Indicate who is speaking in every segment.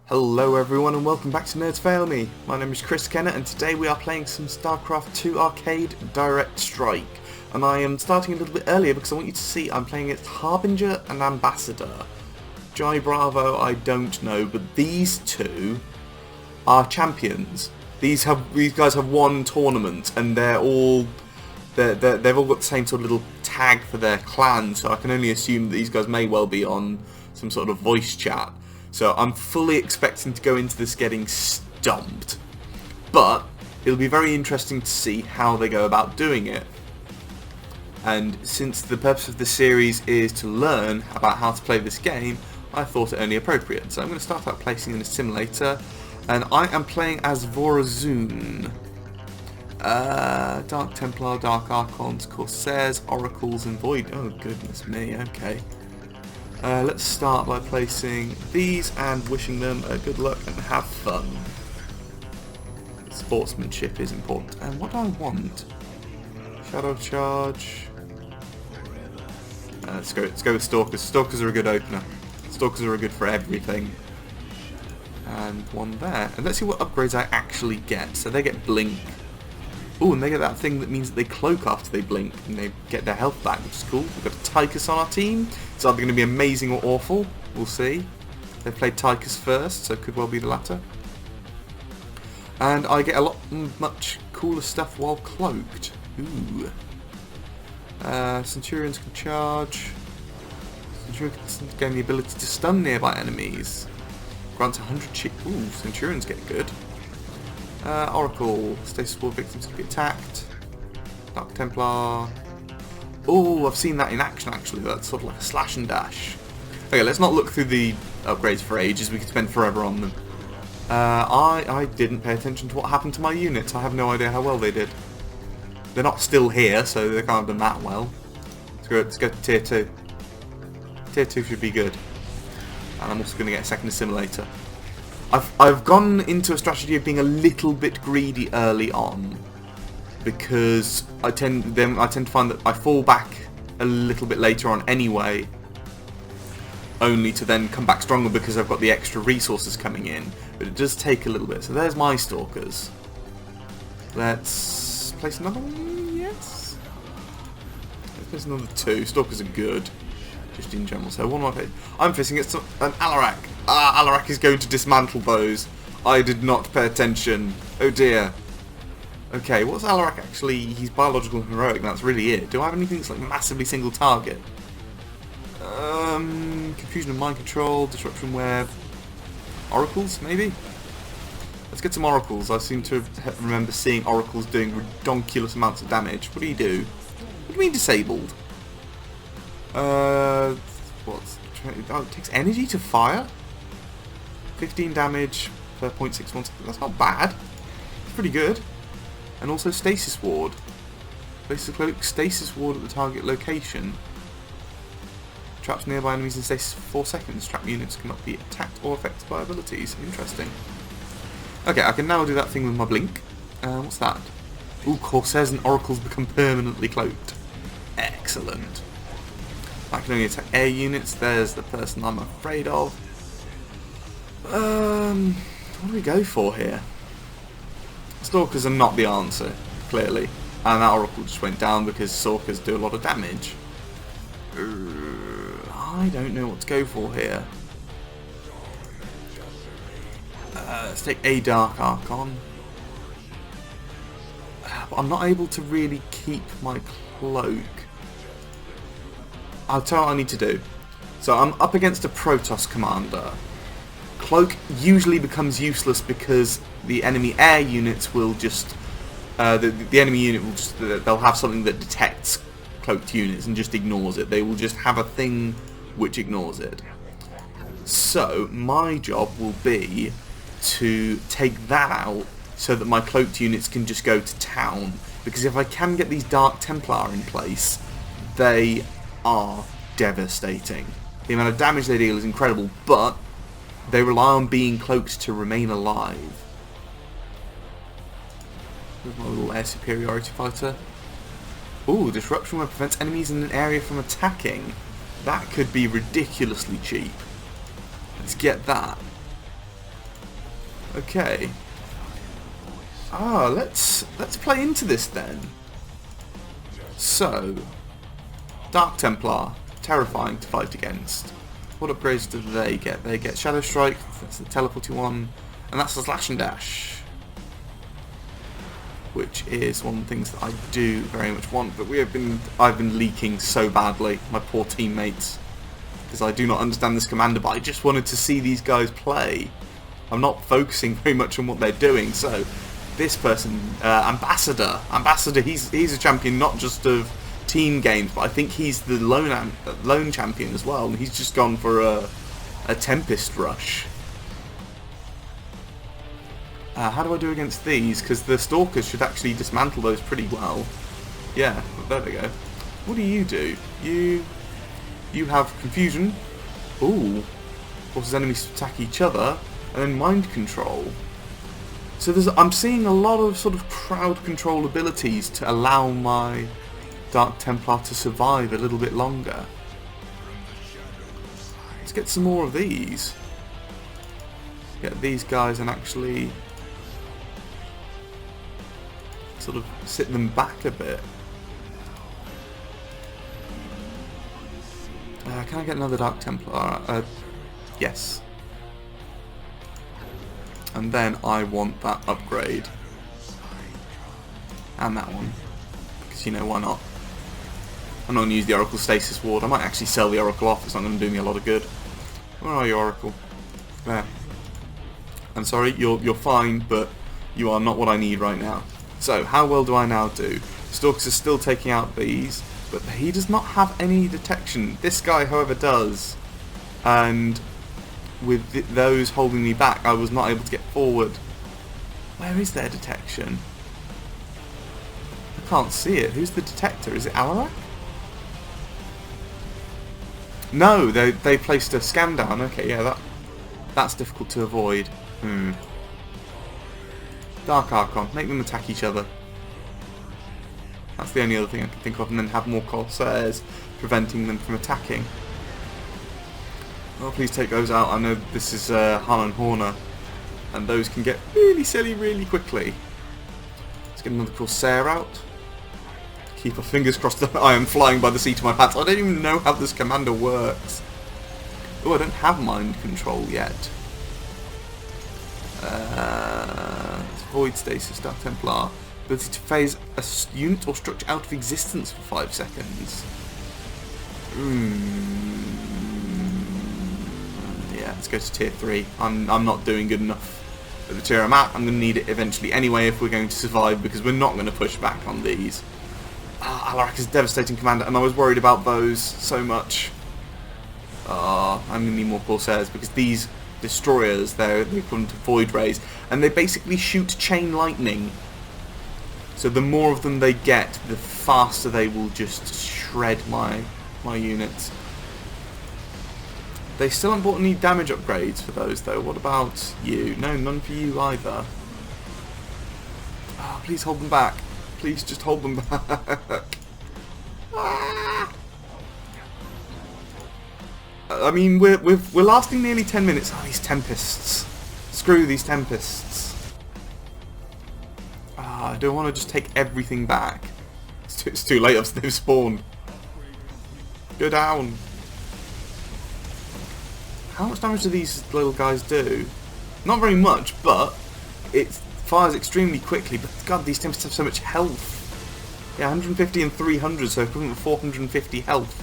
Speaker 1: Hello everyone and welcome back to Nerds Fail Me. My name is Chris Kenner and today we are playing some StarCraft 2 Arcade Direct Strike. And I am starting a little bit earlier because I want you to see I'm playing against Harbinger and Ambassador. Jai Bravo I don't know, but these two are champions. These guys have won tournaments and they've all got the same sort of little tag for their clan, so I can only assume that these guys may well be on some sort of voice chat. So I'm fully expecting to go into this getting stomped. But it'll be very interesting to see how they go about doing it. And since the purpose of this series is to learn about how to play this game, I thought it only appropriate. So I'm going to start out placing in a simulator. And I am playing as Vorazun. Dark Templar, Dark Archons, Corsairs, Oracles and Void... Oh goodness me, okay. Let's start by placing these and wishing them good luck and have fun. Sportsmanship is important. And what do I want? Shadow Charge. Let's go with Stalkers. Stalkers are a good opener. Stalkers are good for everything. And one there. And let's see what upgrades I actually get. So they get Blink. Oh, and they get that thing that means that they cloak after they blink and they get their health back, which is cool. We've got a Tychus on our team. It's either going to be amazing or awful. We'll see. They played Tychus first, so it could well be the latter. And I get much cooler stuff while cloaked. Ooh. Centurions can charge. Centurions can gain the ability to stun nearby enemies. Grants 100 chi... Ooh, Centurions get good. Oracle, stasis ward victims can be attacked. Dark Templar. Oh, I've seen that in action actually. That's sort of like a slash and dash. Okay, let's not look through the upgrades for ages. We could spend forever on them. I didn't pay attention to what happened to my units. I have no idea how well they did. They're not still here, so they can't have done that well. Let's go to tier 2. Tier 2 should be good. And I'm also going to get a second assimilator. I've gone into a strategy of being a little bit greedy early on because I tend to find that I fall back a little bit later on anyway, only to then come back stronger because I've got the extra resources coming in. But it does take a little bit. So there's my Stalkers. Let's place another one. Yes. Let's place another 2. Stalkers are good, just in general. So one more page. I'm facing it an Alarak. Alarak is going to dismantle those. I did not pay attention. Oh dear. Okay, what's Alarak actually? He's biological and heroic. That's really it. Do I have anything that's like massively single target? Confusion and mind control, disruption web, oracles maybe. Let's get some oracles. I seem to remember seeing oracles doing redonkulous amounts of damage. What do you do? What do you mean disabled? What's... Oh, it takes energy to fire? 15 damage per 0.61 seconds. That's not bad. It's pretty good. And also stasis ward. Places a cloak stasis ward at the target location. Traps nearby enemies in stasis for 4 seconds. Trap units cannot be attacked or affected by abilities. Interesting. Okay, I can now do that thing with my blink. What's that? Ooh, Corsairs and Oracles become permanently cloaked. Excellent. I can only attack air units. There's the person I'm afraid of. What do we go for here? Stalkers are not the answer, clearly. And that Oracle just went down because Stalkers do a lot of damage. I don't know what to go for here. Let's take a Dark Archon. But I'm not able to really keep my cloak. I'll tell you what I need to do. So I'm up against a Protoss commander. Cloak usually becomes useless because the enemy air units will just... the enemy unit will just... They'll have something that detects cloaked units and just ignores it. They will just have a thing which ignores it. So my job will be to take that out so that my cloaked units can just go to town. Because if I can get these Dark Templar in place, they are devastating. The amount of damage they deal is incredible, but they rely on being cloaked to remain alive. There's my little air superiority fighter. Ooh, disruption web prevents enemies in an area from attacking. That could be ridiculously cheap. Let's get that. Okay. Ah, let's play into this then. So, Dark Templar, terrifying to fight against. What upgrades do they get? They get Shadow Strike, that's the teleporting one, and that's the Slash and Dash, which is one of the things that I do very much want. But I've been leaking so badly, my poor teammates, because I do not understand this commander. But I just wanted to see these guys play. I'm not focusing very much on what they're doing. So this person, Ambassador, he's a champion not just of team games, but I think he's the lone champion as well, and he's just gone for a Tempest Rush. How do I do against these? Because the Stalkers should actually dismantle those pretty well. Yeah, there we go. What do? You have Confusion. Ooh. Forces enemies to attack each other. And then Mind Control. So I'm seeing a lot of sort of crowd control abilities to allow my Dark Templar to survive a little bit longer. Let's get some more of these. Get these guys and actually sort of sit them back a bit. Can I get another Dark Templar? Yes. And then I want that upgrade. And that one. Because, you know, why not? I'm not going to use the Oracle Stasis Ward. I might actually sell the Oracle off. It's not going to do me a lot of good. Where are you, Oracle? There. I'm sorry, you're fine, but you are not what I need right now. So, how well do I now do? Stalkers are still taking out these, but he does not have any detection. This guy, however, does. And with those holding me back, I was not able to get forward. Where is their detection? I can't see it. Who's the detector? Is it Alarak? No, they placed a scan down. Okay, yeah, that's difficult to avoid. Dark Archon, make them attack each other. That's the only other thing I can think of, and then have more Corsairs preventing them from attacking. Oh, please take those out. I know this is Han and Horner, and those can get really silly really quickly. Let's get another Corsair out. Keep our fingers crossed that I am flying by the seat of my pants. I don't even know how this commander works. Oh, I don't have mind control yet. Void Stasis, Dark Templar. Ability to phase a unit or structure out of existence for 5 seconds. Yeah, let's go to tier 3. I'm not doing good enough at the tier I'm at. I'm going to need it eventually anyway if we're going to survive, because we're not going to push back on these. Alarak is a devastating commander, and I was worried about those so much. I'm going to need more Corsairs, because these destroyers, they're equivalent to Void Rays, and they basically shoot chain lightning. So the more of them they get, the faster they will just shred my units. They still haven't bought any damage upgrades for those though. What about you? No, none for you either. Oh, please hold them back. Please just hold them back. I mean, we're lasting nearly 10 minutes. Oh, these Tempests. Screw these Tempests. I don't want to just take everything back. It's too late. They've spawned. Go down. How much damage do these little guys do? Not very much, but it fires extremely quickly. But God, these Tempests have so much health. Yeah, 150 and 300, so equivalent to 450 health.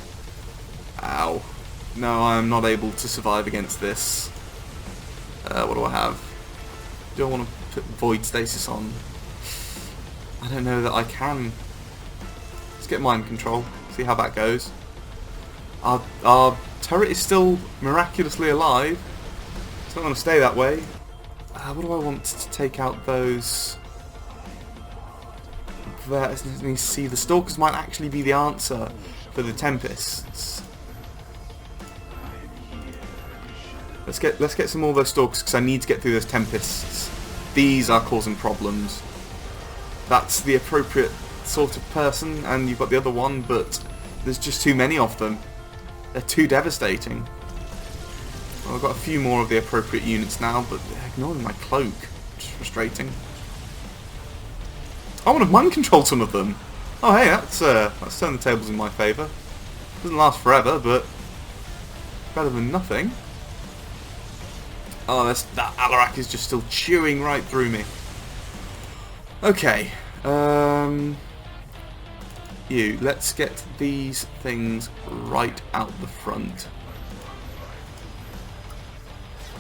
Speaker 1: Ow. No, I am not able to survive against this. What do I have? Do I want to put Void Stasis on? I don't know that I can. Let's get Mind Control, see how that goes. Our turret is still miraculously alive. It's not going to stay that way. What do I want to take out those? Let me see. The Stalkers might actually be the answer for the Tempests. Let's get some more of those Stalkers, because I need to get through those Tempests. These are causing problems. That's the appropriate sort of person, and you've got the other one, but there's just too many of them. They're too devastating. Well, I've got a few more of the appropriate units now, but they're ignoring my cloak, which is frustrating. I want to mind control some of them. Oh hey, that's turned the tables in my favour. Doesn't last forever, but better than nothing. Oh, that Alarak is just still chewing right through me. Okay, let's get these things right out the front.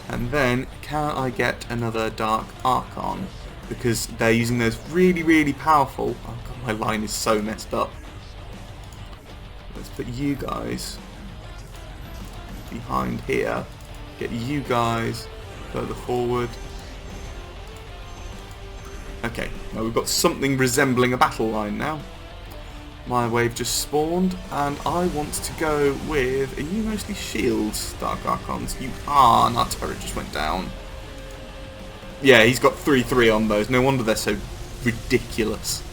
Speaker 1: And then, can I get another Dark Archon? Because they're using those really, really powerful... Oh god, my line is so messed up. Let's put you guys behind here. Get you guys further forward. Okay, now we've got something resembling a battle line now. My wave just spawned, and I want to go with... Are you mostly shields, Dark Archons? You are, and our turret just went down. Yeah, he's got 3-3 on those. No wonder they're so ridiculous.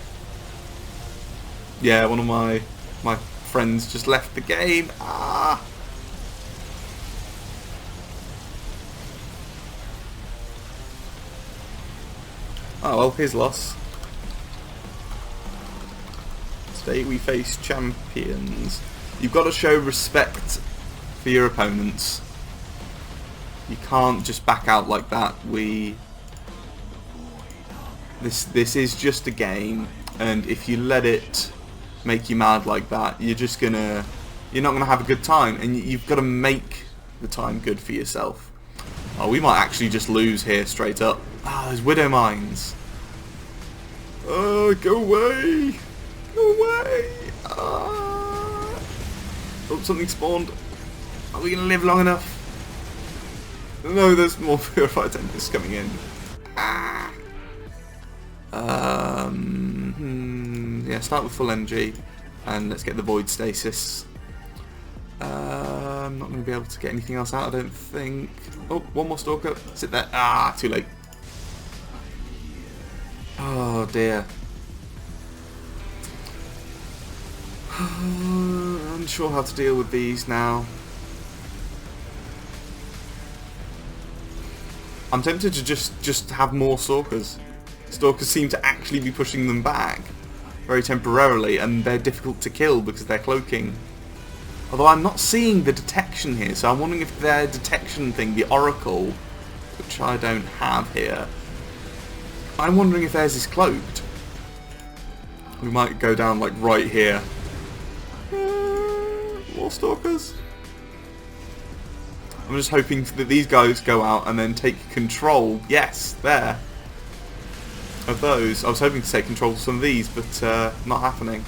Speaker 1: Yeah, one of my friends just left the game. Ah! Oh well, his loss. Today we face champions. You've got to show respect for your opponents. You can't just back out like that. This is just a game, and if you let it make you mad like that, you're not gonna have a good time, and you've got to make the time good for yourself. Oh, we might actually just lose here straight up. Ah, those Widow Mines. Oh, go away! Go away! Ah. Oh, something spawned. Are we gonna live long enough? No, there's more Purified Tempests coming in. Ah. Yeah, start with full energy, and let's get the Void Stasis. I'm not going to be able to get anything else out, I don't think. Oh, one more Stalker. Sit there. Ah, too late. Oh dear. Unsure how to deal with these now. I'm tempted to just have more Stalkers. Stalkers seem to actually be pushing them back very temporarily, and they're difficult to kill because they're cloaking. Although I'm not seeing the detection here, so I'm wondering if their detection thing, the Oracle, which I don't have here, I'm wondering if theirs is cloaked. We might go down like right here. More Stalkers. I'm just hoping that these guys go out and then take control. Yes, there. Of those. I was hoping to take control of some of these, but not happening.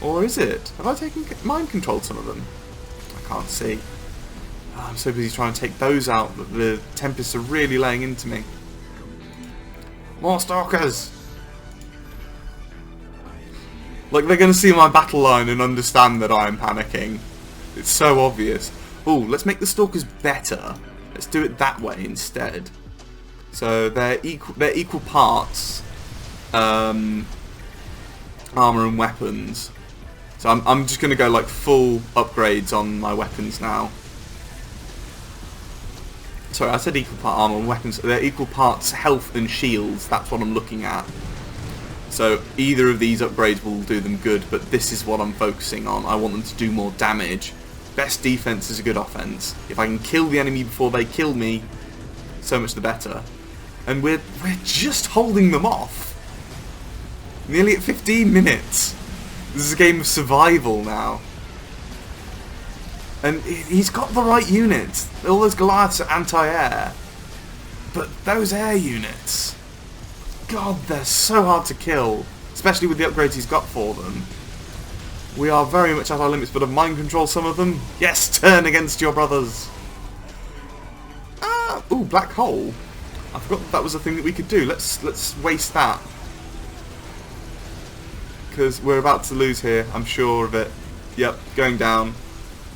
Speaker 1: Or is it? Have I taken mind controlled some of them? I can't see. Oh, I'm so busy trying to take those out that the Tempests are really laying into me. More Stalkers! Like, they're going to see my battle line and understand that I am panicking. It's so obvious. Ooh, let's make the Stalkers better. Let's do it that way instead. So they're equal parts armor and weapons. So I'm just gonna go like full upgrades on my weapons now. Sorry, I said equal part armor and weapons. They're equal parts health and shields. That's what I'm looking at. So either of these upgrades will do them good, but this is what I'm focusing on. I want them to do more damage. Best defense is a good offense. If I can kill the enemy before they kill me, so much the better. And we're just holding them off. Nearly at 15 minutes. This is a game of survival now. And he's got the right units. All those Goliaths are anti-air. But those air units... God, they're so hard to kill. Especially with the upgrades he's got for them. We are very much at our limits, but I've mind control some of them. Yes, turn against your brothers. Ah, ooh, black hole. I forgot that was a thing that we could do. Let's waste that. Because we're about to lose here, I'm sure of it. Yep, going down.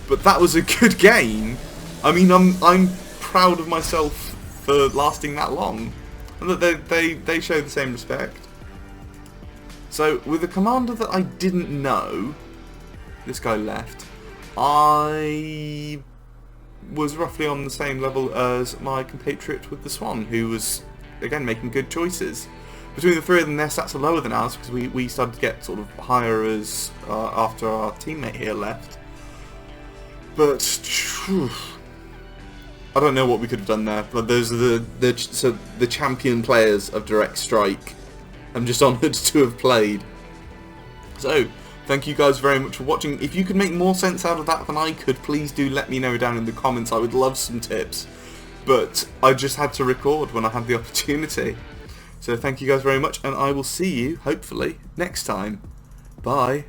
Speaker 1: But that was a good game. I mean, I'm proud of myself for lasting that long. And that they show the same respect. So, with a commander that I didn't know, this guy left, I was roughly on the same level as my compatriot with the Swan, who was, again, making good choices. Between the three of them, their stats are lower than ours, because we started to get sort of higher as after our teammate here left. But I don't know what we could have done there. But those are the champion players of Direct Strike. I'm just honoured to have played. So, thank you guys very much for watching. If you could make more sense out of that than I could, please do let me know down in the comments. I would love some tips. But I just had to record when I had the opportunity. So thank you guys very much, and I will see you, hopefully, next time. Bye.